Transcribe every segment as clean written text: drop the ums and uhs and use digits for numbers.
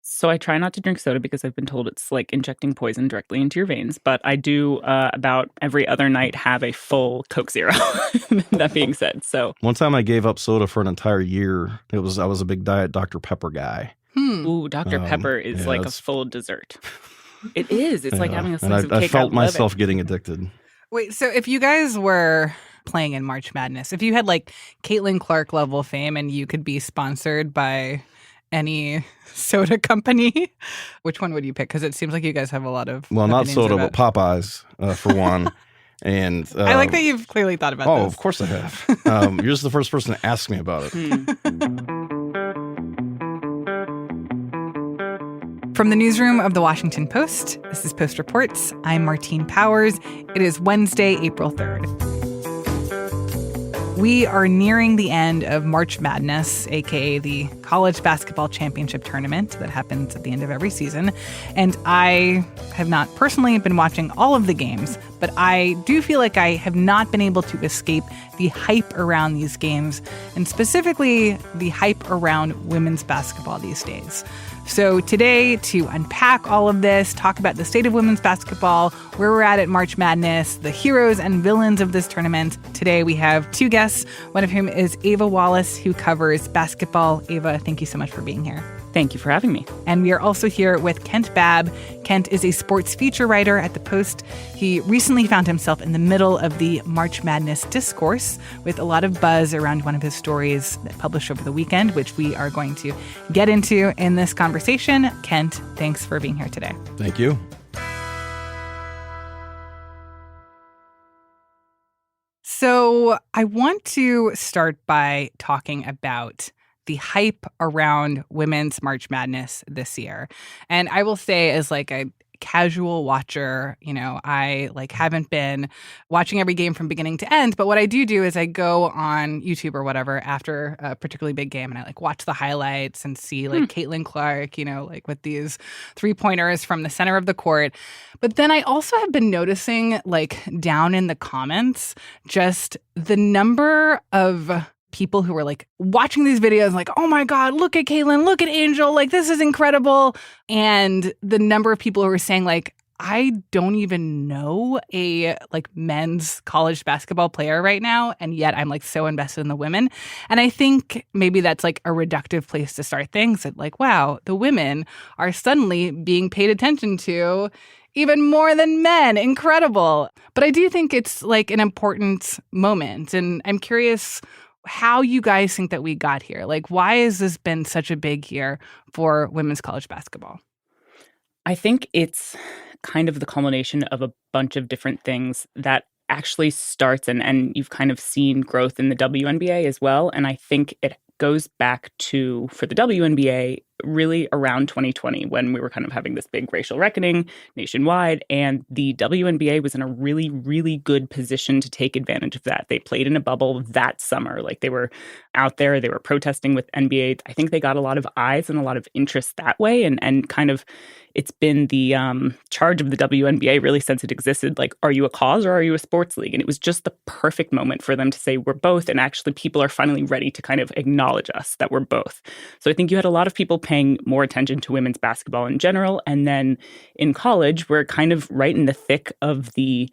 So I try not to drink soda because I've been told it's like injecting poison directly into your veins. But I do about every other night have a full Coke Zero. That being said, so One time I gave up soda for an entire year. I was a big Diet Dr. Pepper guy. ooh, Dr. Pepper is like a full dessert. It is. It's like having a slice of cake. I felt love myself it. getting addicted. Wait, so if you guys were playing in March Madness, if you had like Caitlin Clark level fame and you could be sponsored by any soda company, which one would you pick? Because it seems like you guys have a lot of Well, not opinions soda, about- but Popeyes for one. And I like that you've clearly thought about this. Oh, of course I have. You're just the first person to ask me about it. From the newsroom of The Washington Post, this is Post Reports. I'm Martine Powers. It is Wednesday, April 3rd. We are nearing the end of March Madness, aka the college basketball championship tournament that happens at the end of every season. And I have not personally been watching all of the games, but I do feel like I have not been able to escape the hype around these games, and specifically the hype around women's basketball these days. So today, to unpack all of this, talk about the state of women's basketball, where we're at March Madness, the heroes and villains of this tournament, today we have two guests, one of whom is Ava Wallace, who covers basketball. Ava, thank you so much for being here. Thank you for having me. And we are also here with Kent Babb. Kent is a sports feature writer at The Post. He recently found himself in the middle of the March Madness discourse with a lot of buzz around one of his stories that published over the weekend, which we are going to get into in this conversation. Kent, thanks for being here today. Thank you. So I want to start by talking about the hype around women's March Madness this year. And I will say, as like a casual watcher, I haven't been watching every game from beginning to end, but what I do is I go on YouTube or whatever after a particularly big game and I watch the highlights and see Caitlin Clark, with these 3-pointers from the center of the court. But then I also have been noticing down in the comments, just the number of people who were watching these videos oh my God, look at Caitlin, look at Angel, this is incredible. And the number of people who were saying I don't even know a men's college basketball player right now, and yet I'm so invested in the women. And I think maybe that's a reductive place to start things, that wow, the women are suddenly being paid attention to even more than men. Incredible. But I do think it's an important moment, and I'm curious how you guys think that we got here. Why has this been such a big year for women's college basketball? I think it's kind of the culmination of a bunch of different things that actually starts, and you've kind of seen growth in the WNBA as well. And I think it goes back to, for the WNBA, really around 2020, when we were kind of having this big racial reckoning nationwide, and the WNBA was in a really, really good position to take advantage of that. They played in a bubble that summer. They were out there, they were protesting with NBA. I think they got a lot of eyes and a lot of interest that way, and kind of it's been the charge of the WNBA really since it existed. Are you a cause or are you a sports league? And it was just the perfect moment for them to say we're both, and actually people are finally ready to kind of acknowledge us that we're both. So I think you had a lot of people paying more attention to women's basketball in general. And then in college, we're kind of right in the thick of the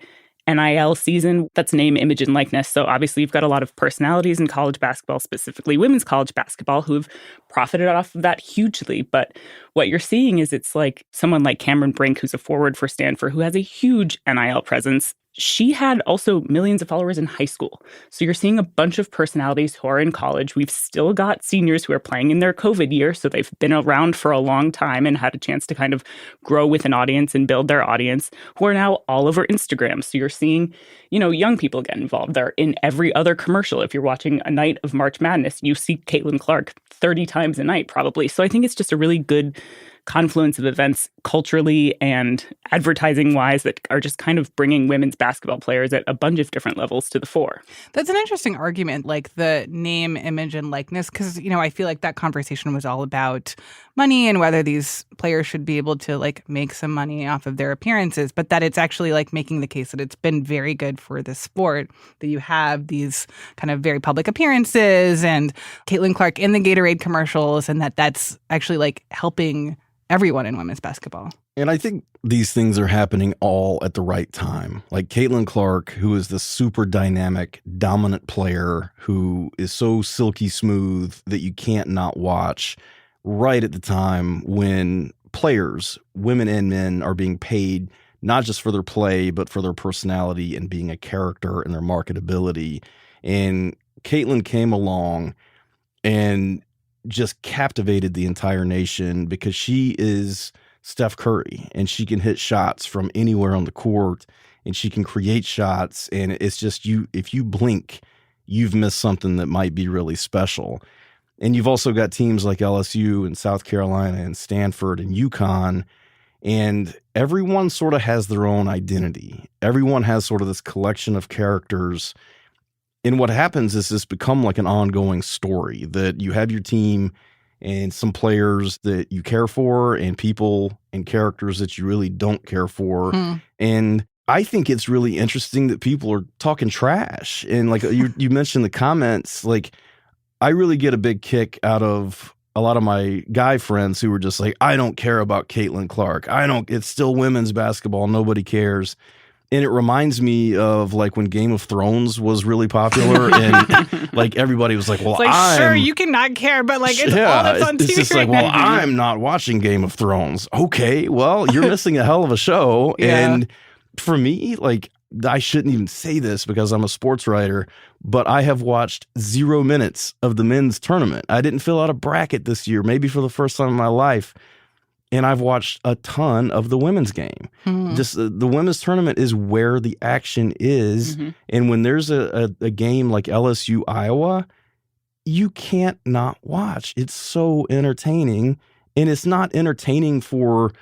NIL season. That's name, image, and likeness. So obviously you've got a lot of personalities in college basketball, specifically women's college basketball, who have profited off of that hugely. But what you're seeing is it's someone like Cameron Brink, who's a forward for Stanford, who has a huge NIL presence. She had also millions of followers in high school. So you're seeing a bunch of personalities who are in college. We've still got seniors who are playing in their COVID year. So they've been around for a long time and had a chance to kind of grow with an audience and build their audience, who are now all over Instagram. So you're seeing, young people get involved. They're in every other commercial. If you're watching a night of March Madness, you see Caitlin Clark 30 times a night probably. So I think it's just a really good confluence of events culturally and advertising-wise that are just kind of bringing women's basketball players at a bunch of different levels to the fore. That's an interesting argument, the name, image, and likeness, because, I feel like that conversation was all about money and whether these players should be able to, make some money off of their appearances, but that it's actually, making the case that it's been very good for the sport, that you have these kind of very public appearances and Caitlin Clark in the Gatorade commercials, and that's actually, helping everyone in women's basketball. And I think these things are happening all at the right time. Like Caitlin Clark, who is this super dynamic, dominant player who is so silky smooth that you can't not watch, right at the time when players, women and men, are being paid not just for their play, but for their personality and being a character and their marketability. And Caitlin came along and just captivated the entire nation because she is Steph Curry and she can hit shots from anywhere on the court and she can create shots. And it's just if you blink, you've missed something that might be really special. And you've also got teams like LSU and South Carolina and Stanford and UConn, and everyone sort of has their own identity. Everyone has sort of this collection of characters. And what happens is this become like an ongoing story that you have your team and some players that you care for and people and characters that you really don't care for. And I think it's really interesting that people are talking trash. And like you mentioned the comments, like I really get a big kick out of a lot of my guy friends who were just like, I don't care about Caitlin Clark. It's still women's basketball. Nobody cares. And it reminds me of like when Game of Thrones was really popular and like everybody was like, well, it's like, sure, you cannot care, but like it's all that's on TV. It's just like, well, I'm not watching Game of Thrones. Okay, well, you're missing a hell of a show. Yeah. And for me, like, I shouldn't even say this because I'm a sports writer, but I have watched 0 minutes of the men's tournament. I didn't fill out a bracket this year, maybe for the first time in my life. And I've watched a ton of the women's game. Just the women's tournament is where the action is. And when there's a game like LSU Iowa, you can't not watch. It's so entertaining. And it's not entertaining for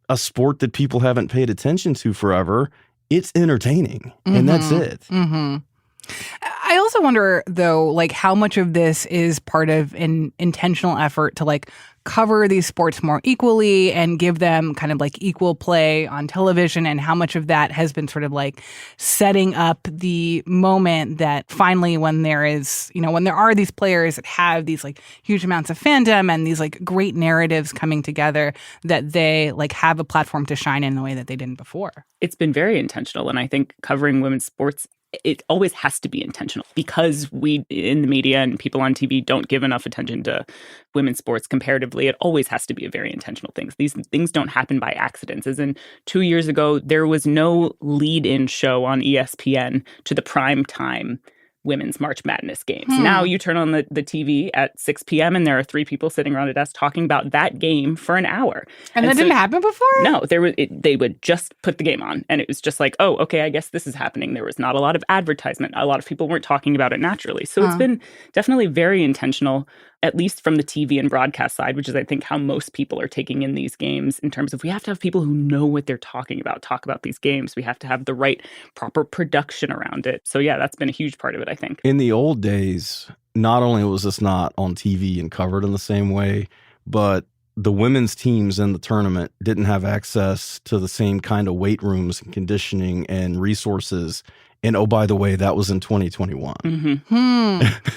a sport that people haven't paid attention to forever. It's entertaining. And that's it. I also wonder, though, like how much of this is part of an intentional effort to like cover these sports more equally and give them kind of like equal play on television, and how much of that has been sort of like setting up the moment that finally when there is, when there are these players that have these like huge amounts of fandom and these like great narratives coming together, that they like have a platform to shine in the way that they didn't before. It's been very intentional. And I think covering women's sports, it always has to be intentional because we in the media and people on TV don't give enough attention to women's sports comparatively. It always has to be a very intentional thing. These things don't happen by accidents. As in 2 years ago, there was no lead-in show on ESPN to the prime time women's March Madness games. Now you turn on the TV at 6 p.m. and there are 3 people sitting around a desk talking about that game for an hour. And that didn't happen before? No, they would just put the game on and it was just like, oh, okay, I guess this is happening. There was not a lot of advertisement. A lot of people weren't talking about it naturally. So it's been definitely very intentional, at least from the TV and broadcast side, which is, I think, how most people are taking in these games in terms of we have to have people who know what they're talking about talk about these games. We have to have the right proper production around it. So yeah, that's been a huge part of it, I think. In the old days, not only was this not on TV and covered in the same way, but the women's teams in the tournament didn't have access to the same kind of weight rooms and conditioning and resources. And oh, by the way, that was in 2021.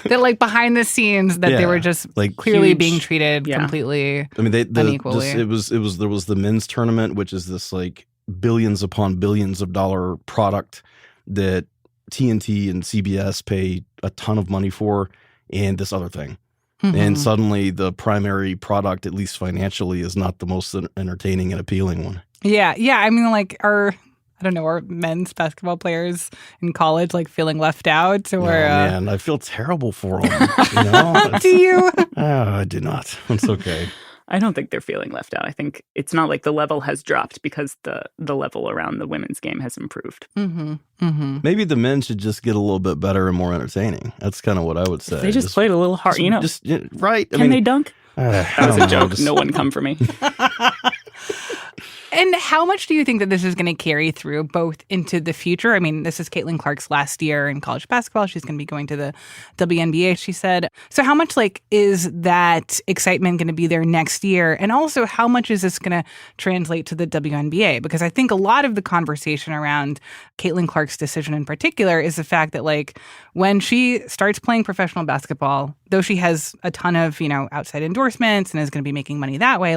That like behind the scenes that they were just like clearly being treated completely unequally. There was the men's tournament, which is this like billions upon billions of dollar product that TNT and CBS pay a ton of money for, and this other thing. And suddenly the primary product, at least financially, is not the most entertaining and appealing one. Yeah. I mean, like are men's basketball players in college like feeling left out? Or man, I feel terrible for them. Do you? I do not. It's okay. I don't think they're feeling left out. I think it's not like the level has dropped because the level around the women's game has improved. Maybe the men should just get a little bit better and more entertaining. That's kind of what I would say. If they just played a little hard, right? Can they dunk? That was a joke. No one come for me. And how much do you think that this is going to carry through both into the future? I mean, this is Caitlin Clark's last year in college basketball. She's going to be going to the WNBA, she said. So how much is that excitement going to be there next year? And also, how much is this going to translate to the WNBA? Because I think a lot of the conversation around Caitlin Clark's decision in particular is the fact that when she starts playing professional basketball, though she has a ton of, outside endorsements and is going to be making money that way,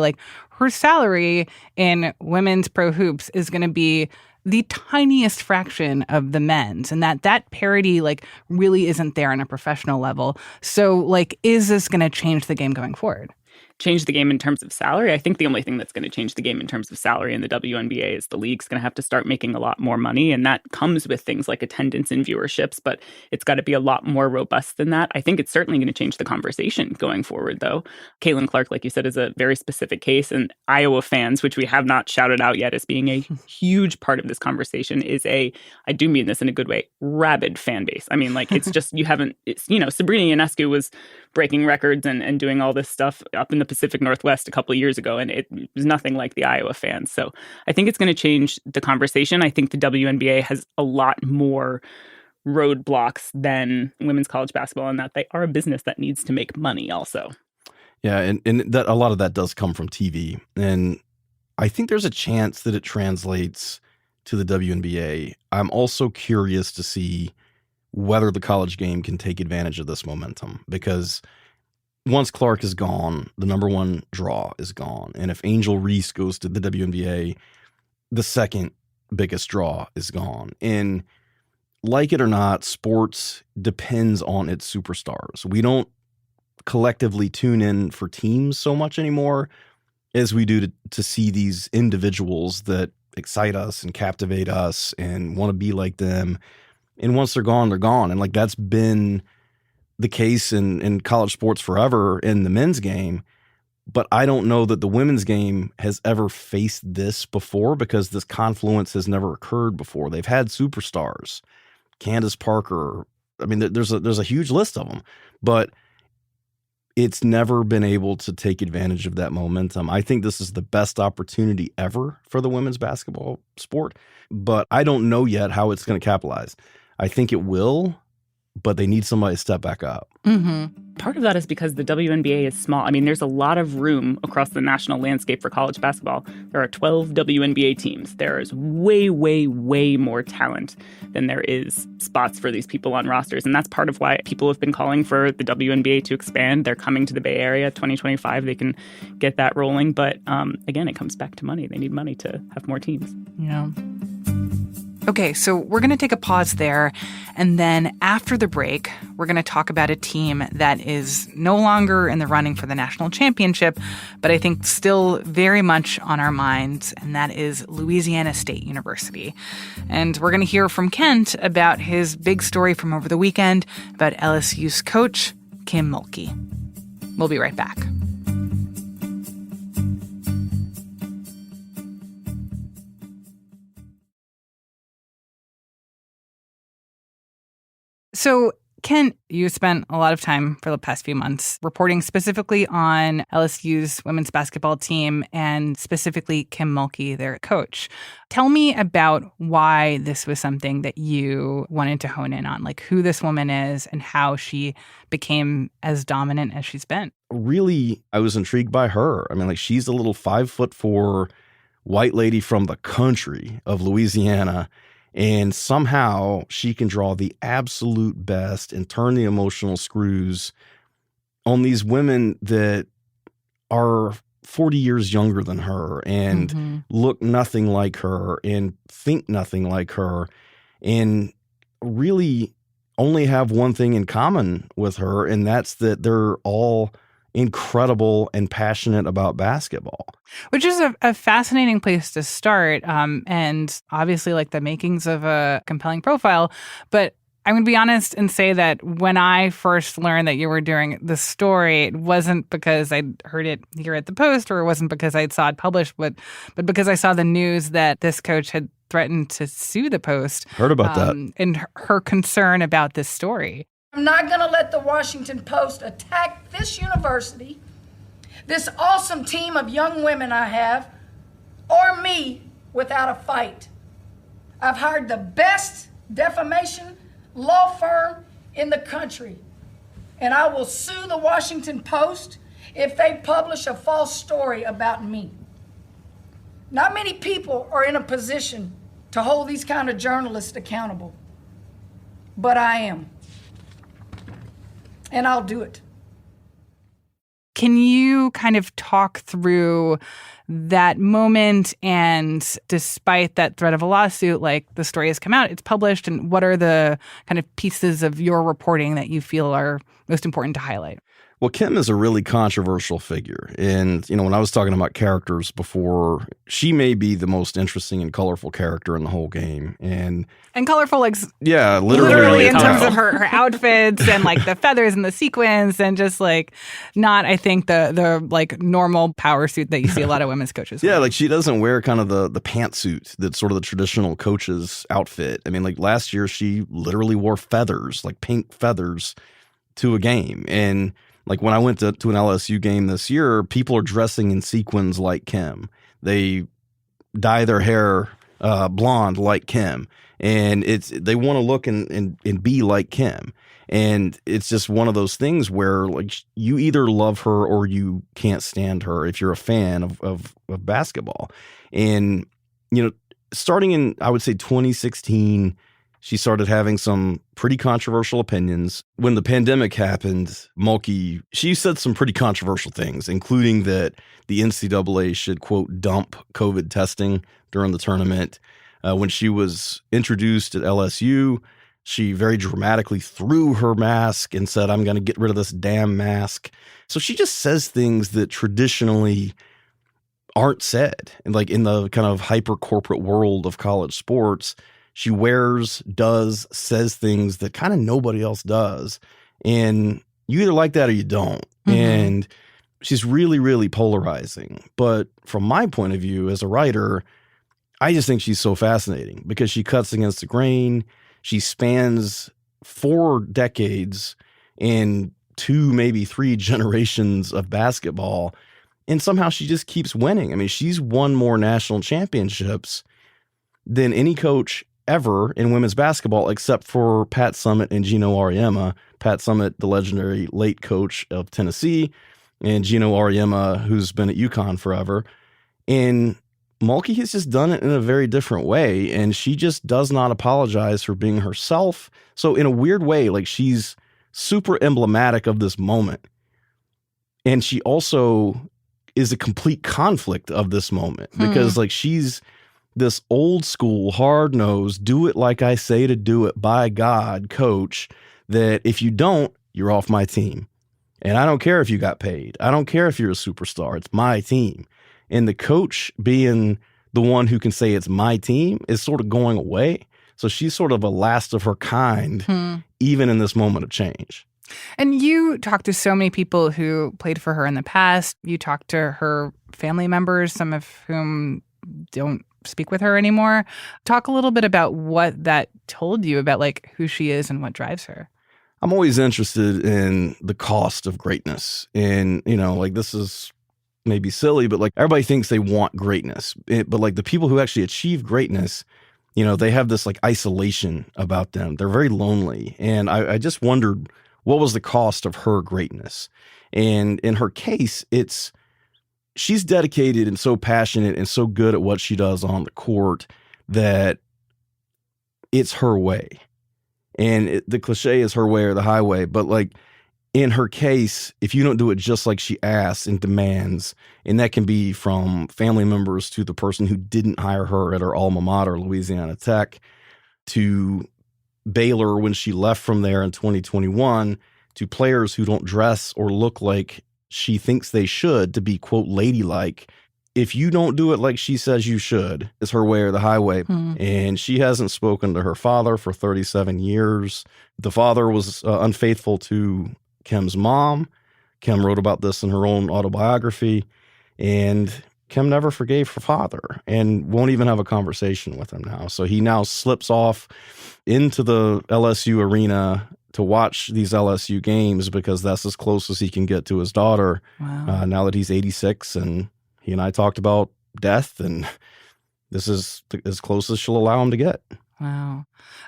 her salary in women's pro hoops is going to be the tiniest fraction of the men's, and that parity like really isn't there on a professional level. So like, is this going to change the game going forward? Change the game in terms of salary. I think the only thing that's going to change the game in terms of salary in the WNBA is the league's going to have to start making a lot more money. And that comes with things like attendance and viewerships, but it's got to be a lot more robust than that. I think it's certainly going to change the conversation going forward, though. Caitlin Clark, like you said, is a very specific case. And Iowa fans, which we have not shouted out yet as being a huge part of this conversation, is I do mean this in a good way, rabid fan base. I mean, like, it's just, Sabrina Ionescu was breaking records and doing all this stuff up in the Pacific Northwest a couple of years ago, and it was nothing like the Iowa fans. So I think it's going to change the conversation. I think the WNBA has a lot more roadblocks than women's college basketball, in that they are a business that needs to make money also. Yeah, and that a lot of that does come from TV. And I think there's a chance that it translates to the WNBA. I'm also curious to see whether the college game can take advantage of this momentum, because once Clark is gone, the number one draw is gone. And if Angel Reese goes to the WNBA, the second biggest draw is gone. And like it or not, sports depends on its superstars. We don't collectively tune in for teams so much anymore as we do to see these individuals that excite us and captivate us and want to be like them. And once they're gone, they're gone. And like, that's been the case in college sports forever in the men's game. But I don't know that the women's game has ever faced this before, because this confluence has never occurred before. They've had superstars, Candace Parker. I mean, there's a huge list of them, but it's never been able to take advantage of that momentum. I think this is the best opportunity ever for the women's basketball sport, but I don't know yet how it's going to capitalize. I think it will, but they need somebody to step back up. Mm-hmm. Part of that is because the WNBA is small. I mean, there's a lot of room across the national landscape for college basketball. There are 12 WNBA teams. There is way, way, way more talent than there is spots for these people on rosters. And that's part of why people have been calling for the WNBA to expand. They're coming to the Bay Area 2025. They can get that rolling. But again, it comes back to money. They need money to have more teams. Yeah. Okay, so we're going to take a pause there, and then after the break, we're going to talk about a team that is no longer in the running for the national championship, but I think still very much on our minds, and that is Louisiana State University. And we're going to hear from Kent about his big story from over the weekend about LSU's coach, Kim Mulkey. We'll be right back. So, Ken, you spent a lot of time for the past few months reporting specifically on LSU's women's basketball team and specifically Kim Mulkey, their coach. Tell me about why this was something that you wanted to hone in on, like who this woman is and how she became as dominant as she's been. Really, I was intrigued by her. I mean, like, she's a little 5'4" white lady from the country of Louisiana. And somehow she can draw the absolute best and turn the emotional screws on these women that are 40 years younger than her and look nothing like her and think nothing like her and really only have one thing in common with her, and that's that they're all incredible and passionate about basketball. Which is a fascinating place to start, and obviously like the makings of a compelling profile. But I'm going to be honest and say that when I first learned that you were doing this story, it wasn't because I'd heard it here at the Post, or it wasn't because I saw it published, but because I saw the news that this coach had threatened to sue the Post. Heard about that. And her concern about this story. I'm not going to let the Washington Post attack this university, this awesome team of young women I have, or me without a fight. I've hired the best defamation law firm in the country, and I will sue the Washington Post if they publish a false story about me. Not many people are in a position to hold these kind of journalists accountable, but I am. And I'll do it. Can you kind of talk through that moment? And despite that threat of a lawsuit, like the story has come out, it's published. And what are the kind of pieces of your reporting that you feel are most important to highlight? Well, Kim is a really controversial figure. And, when I was talking about characters before, she may be the most interesting and colorful character in the whole game. And colorful, like, yeah, literally in terms colorful. of her outfits and like the feathers and the sequins and just like not, I think, the like normal power suit that you see a lot of women's coaches yeah, wear. like she doesn't wear kind of the pantsuit that's sort of the traditional coach's outfit. I mean, like last year, she literally wore feathers, like pink feathers, to a game. And like when I went to an LSU game this year, people are dressing in sequins like Kim. They dye their hair blonde like Kim. And they want to look and be like Kim. And it's just one of those things where like you either love her or you can't stand her if you're a fan of basketball. And, starting in, I would say 2016, she started having some pretty controversial opinions. When the pandemic happened, Mulkey, she said some pretty controversial things, including that the NCAA should, quote, dump COVID testing during the tournament. When she was introduced at LSU, she very dramatically threw her mask and said, I'm going to get rid of this damn mask. So she just says things that traditionally aren't said. And like in the kind of hyper corporate world of college sports, she says things that kind of nobody else does. And you either like that or you don't. Mm-hmm. And she's really, really polarizing. But from my point of view as a writer, I just think she's so fascinating because she cuts against the grain. She spans 4 decades and 2, maybe 3 generations of basketball. And somehow she just keeps winning. I mean, she's won more national championships than any coach ever in women's basketball, except for Pat Summitt and Geno Auriemma. Pat Summitt, the legendary late coach of Tennessee, and Geno Auriemma, who's been at UConn forever. And Mulkey has just done it in a very different way, and she just does not apologize for being herself. So in a weird way, like she's super emblematic of this moment. And she also is a complete conflict of this moment because like she's this old school, hard nosed, do it like I say to do it by God coach that if you don't, you're off my team. And I don't care if you got paid. I don't care if you're a superstar. It's my team. And the coach being the one who can say it's my team is sort of going away. So she's sort of a last of her kind, even in this moment of change. And you talked to so many people who played for her in the past. You talked to her family members, some of whom don't speak with her anymore. Talk a little bit about what that told you about like who she is and what drives her. I'm always interested in the cost of greatness. And, like this is maybe silly, but like everybody thinks they want greatness. But like the people who actually achieve greatness, they have this like isolation about them. They're very lonely. And I just wondered what was the cost of her greatness. And in her case, she's dedicated and so passionate and so good at what she does on the court that it's her way. And the cliche is her way or the highway. But like in her case, if you don't do it just like she asks and demands, and that can be from family members to the person who didn't hire her at her alma mater, Louisiana Tech, to Baylor when she left from there in 2021, to players who don't dress or look like she thinks they should to be, quote, ladylike. If you don't do it like she says you should, it's her way or the highway. And she hasn't spoken to her father for 37 years. The father was unfaithful to Kim's mom. Kim wrote about this in her own autobiography. And Kim never forgave her father and won't even have a conversation with him now. So he now slips off into the LSU arena to watch these LSU games because that's as close as he can get to his daughter. Wow. Now that he's 86, and he and I talked about death, and this is as close as she'll allow him to get. Wow.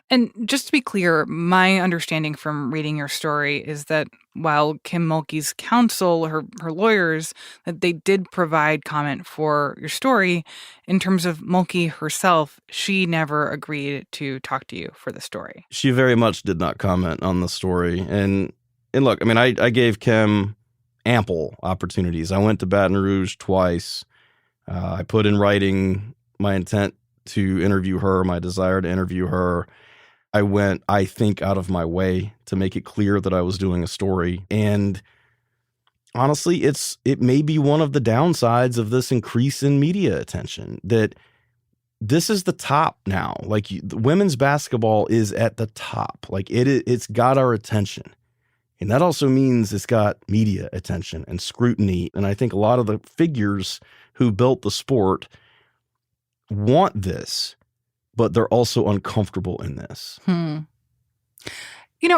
And just to be clear, my understanding from reading your story is that while Kim Mulkey's counsel, her lawyers, that they did provide comment for your story, in terms of Mulkey herself, she never agreed to talk to you for the story. She very much did not comment on the story. And look, I mean, I gave Kim ample opportunities. I went to Baton Rouge twice. I put in writing my intent to interview her, my desire to interview her. I went, I think, out of my way to make it clear that I was doing a story. And honestly, it may be one of the downsides of this increase in media attention, that this is the top now. Like, women's basketball is at the top. Like, it's got our attention. And that also means it's got media attention and scrutiny. And I think a lot of the figures who built the sport want this, but they're also uncomfortable in this.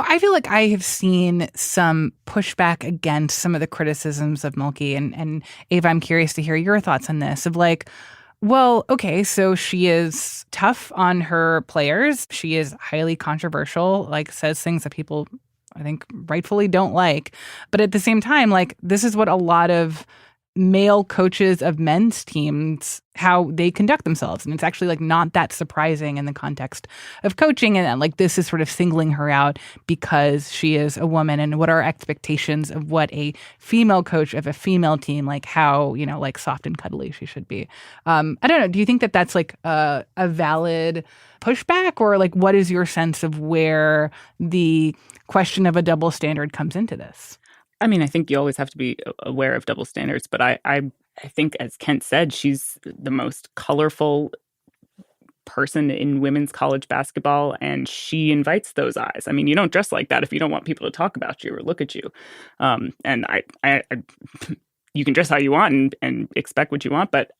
I feel like I have seen some pushback against some of the criticisms of Mulkey. And Ava, I'm curious to hear your thoughts on this, of like, well, okay, so she is tough on her players. She is highly controversial, like says things that people, I think, rightfully don't like. But at the same time, like, this is what a lot of male coaches of men's teams, how they conduct themselves. And it's actually like not that surprising in the context of coaching. And like, this is sort of singling her out because she is a woman, and what are expectations of what a female coach of a female team, like how, like soft and cuddly she should be. I don't know. Do you think that that's like a valid pushback, or like, what is your sense of where the question of a double standard comes into this? I mean, I think you always have to be aware of double standards, but I think, as Kent said, she's the most colorful person in women's college basketball, and she invites those eyes. I mean, you don't dress like that if you don't want people to talk about you or look at you. And I you can dress how you want and expect what you want, but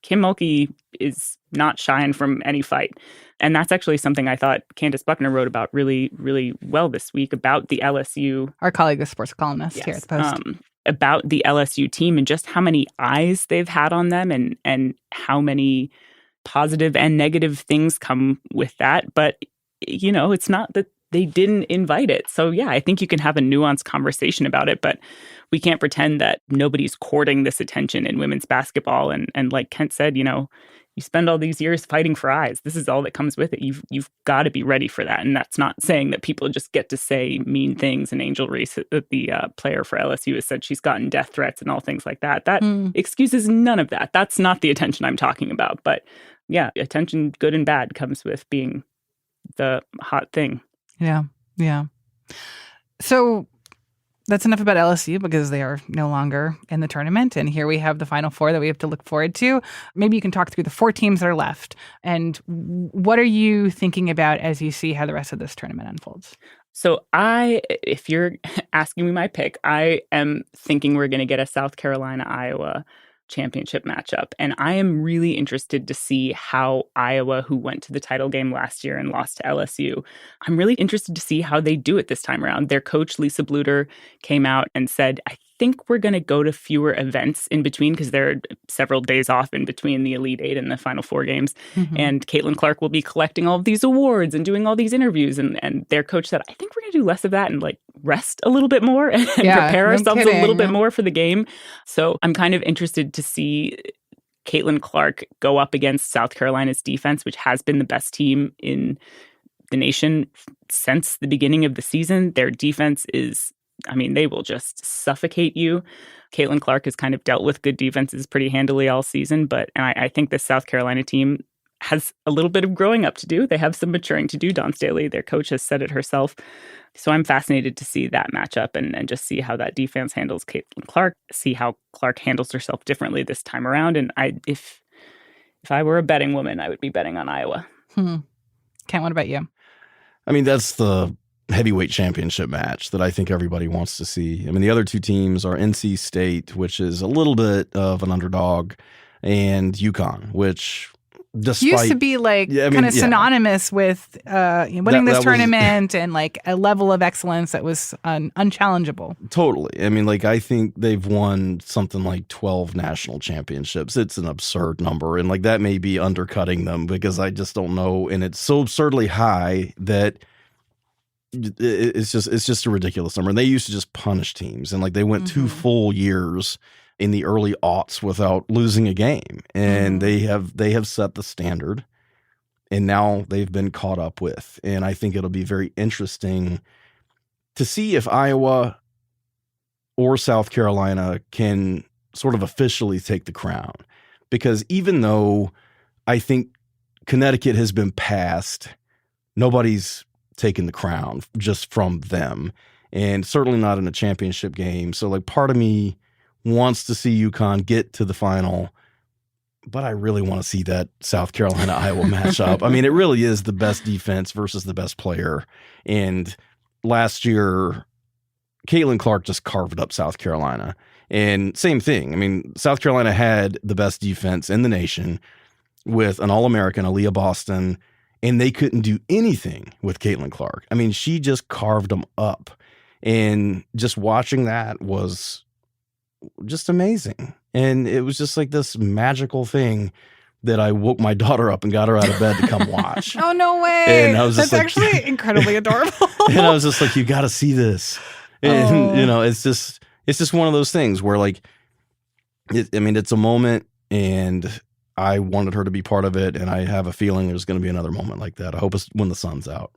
Kim Mulkey is not shying from any fight. And that's actually something I thought Candace Buckner wrote about really, really well this week about the LSU. Our colleague, the sports columnist here at the Post. About the LSU team and just how many eyes they've had on them, and how many positive and negative things come with that. But, it's not that they didn't invite it. So, yeah, I think you can have a nuanced conversation about it, but we can't pretend that nobody's courting this attention in women's basketball. And like Kent said, you spend all these years fighting for eyes. This is all that comes with it. You've got to be ready for that. And that's not saying that people just get to say mean things. And Angel Reese, the player for LSU, has said she's gotten death threats and all things like that. That excuses none of that. That's not the attention I'm talking about. But yeah, attention, good and bad, comes with being the hot thing. Yeah. So that's enough about LSU, because they are no longer in the tournament. And here we have the Final Four that we have to look forward to. Maybe you can talk through the 4 teams that are left. And what are you thinking about as you see how the rest of this tournament unfolds? So if you're asking me my pick, I am thinking we're going to get a South Carolina-Iowa championship matchup. And I am really interested to see how Iowa, who went to the title game last year and lost to LSU, I'm really interested to see how they do it this time around. Their coach, Lisa Bluter, came out and said, I think we're going to go to fewer events in between, because there are several days off in between the Elite Eight and the Final Four games. And Caitlin Clark will be collecting all of these awards and doing all these interviews. And their coach said, I think we're going to do less of that and like rest a little bit more and prepare ourselves a little bit more for the game. So I'm kind of interested to see Caitlin Clark go up against South Carolina's defense, which has been the best team in the nation since the beginning of the season. Their defense is, they will just suffocate you. Caitlin Clark has kind of dealt with good defenses pretty handily all season, but I think the South Carolina team has a little bit of growing up to do. They have some maturing to do. Dawn Staley, their coach, has said it herself. So I'm fascinated to see that matchup and just see how that defense handles Caitlin Clark, see how Clark handles herself differently this time around. And if I were a betting woman, I would be betting on Iowa. Kent, what about you? That's the heavyweight championship match that I think everybody wants to see. The other 2 teams are NC State, which is a little bit of an underdog, and UConn, which despite used to be synonymous with winning this tournament and like a level of excellence that was unchallengeable. Totally. I think they've won something like 12 national championships. It's an absurd number, and that may be undercutting them, because I just don't know. And it's so absurdly high that it's just a ridiculous number. And they used to just punish teams, and they went 2 full years in the early aughts without losing a game. And they have set the standard, and now they've been caught up with. And I think it'll be very interesting to see if Iowa or South Carolina can sort of officially take the crown. Because even though I think Connecticut has been passed, nobody's taken the crown just from them, and certainly not in a championship game. So like part of me wants to see UConn get to the final, but I really want to see that South Carolina-Iowa matchup. I mean, it really is the best defense versus the best player. And last year, Caitlin Clark just carved up South Carolina. And same thing. I mean, South Carolina had the best defense in the nation with an All-American, Aaliyah Boston, and they couldn't do anything with Caitlin Clark. I mean, she just carved them up. And just watching that was just amazing. And it was just like this magical thing that I woke my daughter up and got her out of bed to come watch. Oh, no way. And I was just That's like, actually incredibly adorable. And I was just like, you got to see this. And, you know, it's just one of those things where like, it's a moment, and I wanted her to be part of it. And I have a feeling there's going to be another moment like that. I hope it's when the sun's out.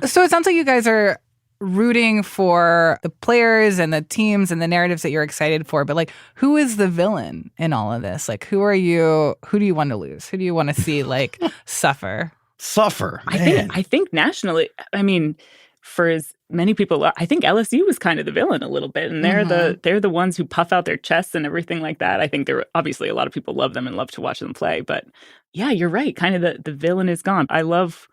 So it sounds like you guys are rooting for the players and the teams and the narratives that you're excited for, but like, who is the villain in all of this? Like, who do you want to lose? Who do you want to see like suffer? I think nationally, I mean, for as many people, I think LSU was kind of the villain a little bit, and they're the ones who puff out their chests and everything like that. I think there obviously a lot of people love them and love to watch them play, but yeah, you're right. Kind of the villain is gone. I love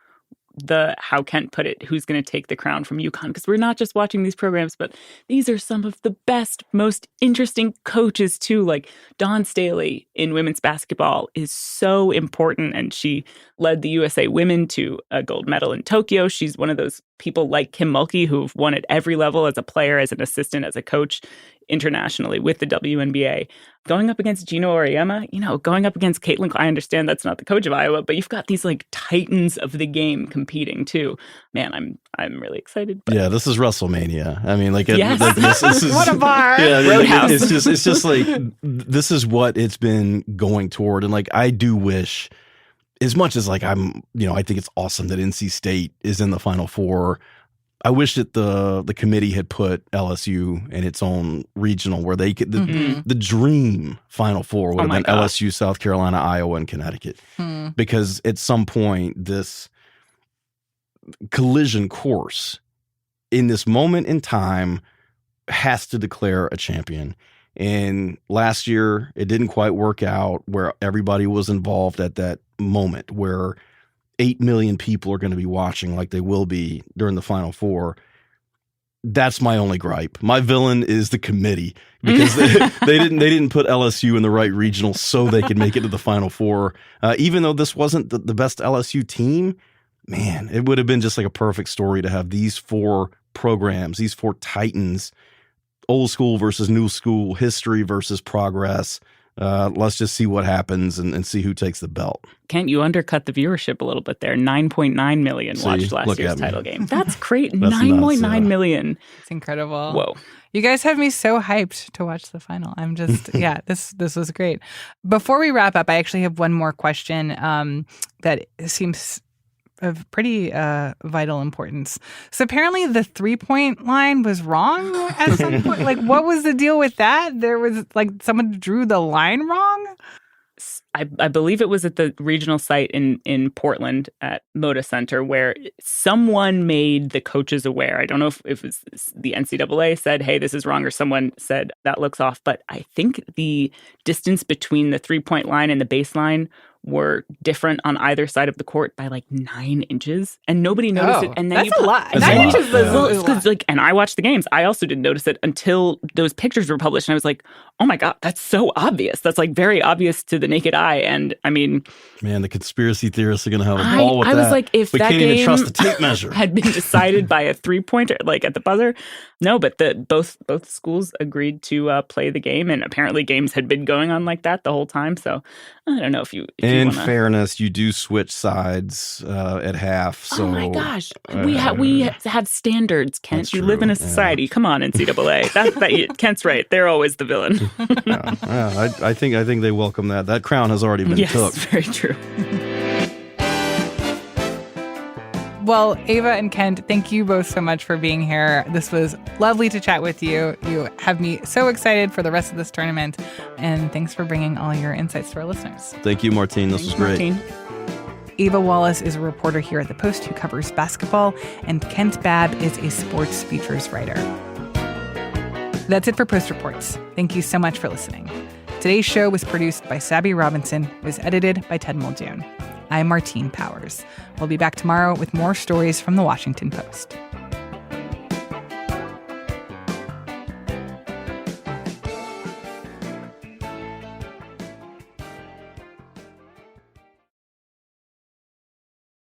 how Kent put it, who's going to take the crown from UConn, because we're not just watching these programs, but these are some of the best, most interesting coaches too. Like Dawn Staley in women's basketball is so important, and she led the USA women to a gold medal in Tokyo. She's one of those people like Kim Mulkey who've won at every level as a player, as an assistant, as a coach internationally with the WNBA. Going up against Gino Auriemma, going up against Caitlin, I understand that's not the coach of Iowa, but you've got these like titans of the game competing too. Man, I'm really excited. Yeah, this is WrestleMania. I mean, yes. This is what a bar! Yeah, Roadhouse. It's just like this is what it's been going toward, and like I do wish, as much as like I think it's awesome that NC State is in the Final Four. I wish that the committee had put LSU in its own regional where they could the dream Final Four would have been LSU, South Carolina, Iowa, and Connecticut. Because at some point this collision course in this moment in time has to declare a champion. And last year it didn't quite work out where everybody was involved at that moment where 8 million people are going to be watching like they will be during the Final Four. That's my only gripe. My villain is the committee because they didn't put LSU in the right regional so they could make it to the Final Four. Even though this wasn't the best LSU team, man, it would have been just like a perfect story to have these four programs, these four titans, old school versus new school, history versus progress. Let's just see what happens and see who takes the belt. Can't you undercut the viewership a little bit there? 9.9 million watched last year's title game. That's great. 9.9 million. It's incredible. Whoa. You guys have me so hyped to watch the final. I'm just, this was great. Before we wrap up, I actually have one more question that seems of pretty vital importance. So apparently the 3-point line was wrong at some point. Like, what was the deal with that? There was like someone drew the line wrong? I believe it was at the regional site in Portland at Moda Center where someone made the coaches aware. I don't know if it was the NCAA said, hey, this is wrong, or someone said that looks off. But I think the distance between the 3-point line and the baseline were different on either side of the court by like 9 inches, and nobody noticed it. And then that's a lot. 9 inches is a lot. Like, and I watched the games. I also didn't notice it until those pictures were published, and I was like, "Oh my god, that's so obvious. That's like very obvious to the naked eye." And I mean, man, the conspiracy theorists are going to have a ball with that. I was like, if we that can't game even trust the tape measure had been decided by a 3-pointer, like at the buzzer, no. But both schools agreed to play the game, and apparently games had been going on like that the whole time. So I don't know if you in fairness, you do switch sides at half. So, oh my gosh, we have standards, Kent. That's you true. live in a society. Come on, NCAA. Kent's right. They're always the villain. I think they welcome that. That crown has already been took. Yes, very true. Well, Ava and Kent, thank you both so much for being here. This was lovely to chat with you. You have me so excited for the rest of this tournament. And thanks for bringing all your insights to our listeners. Thank you, Martine. This was great. Martine. Ava Wallace is a reporter here at The Post who covers basketball, and Kent Babb is a sports features writer. That's it for Post Reports. Thank you so much for listening. Today's show was produced by Sabby Robinson. It was edited by Ted Muldoon. I'm Martine Powers. We'll be back tomorrow with more stories from The Washington Post.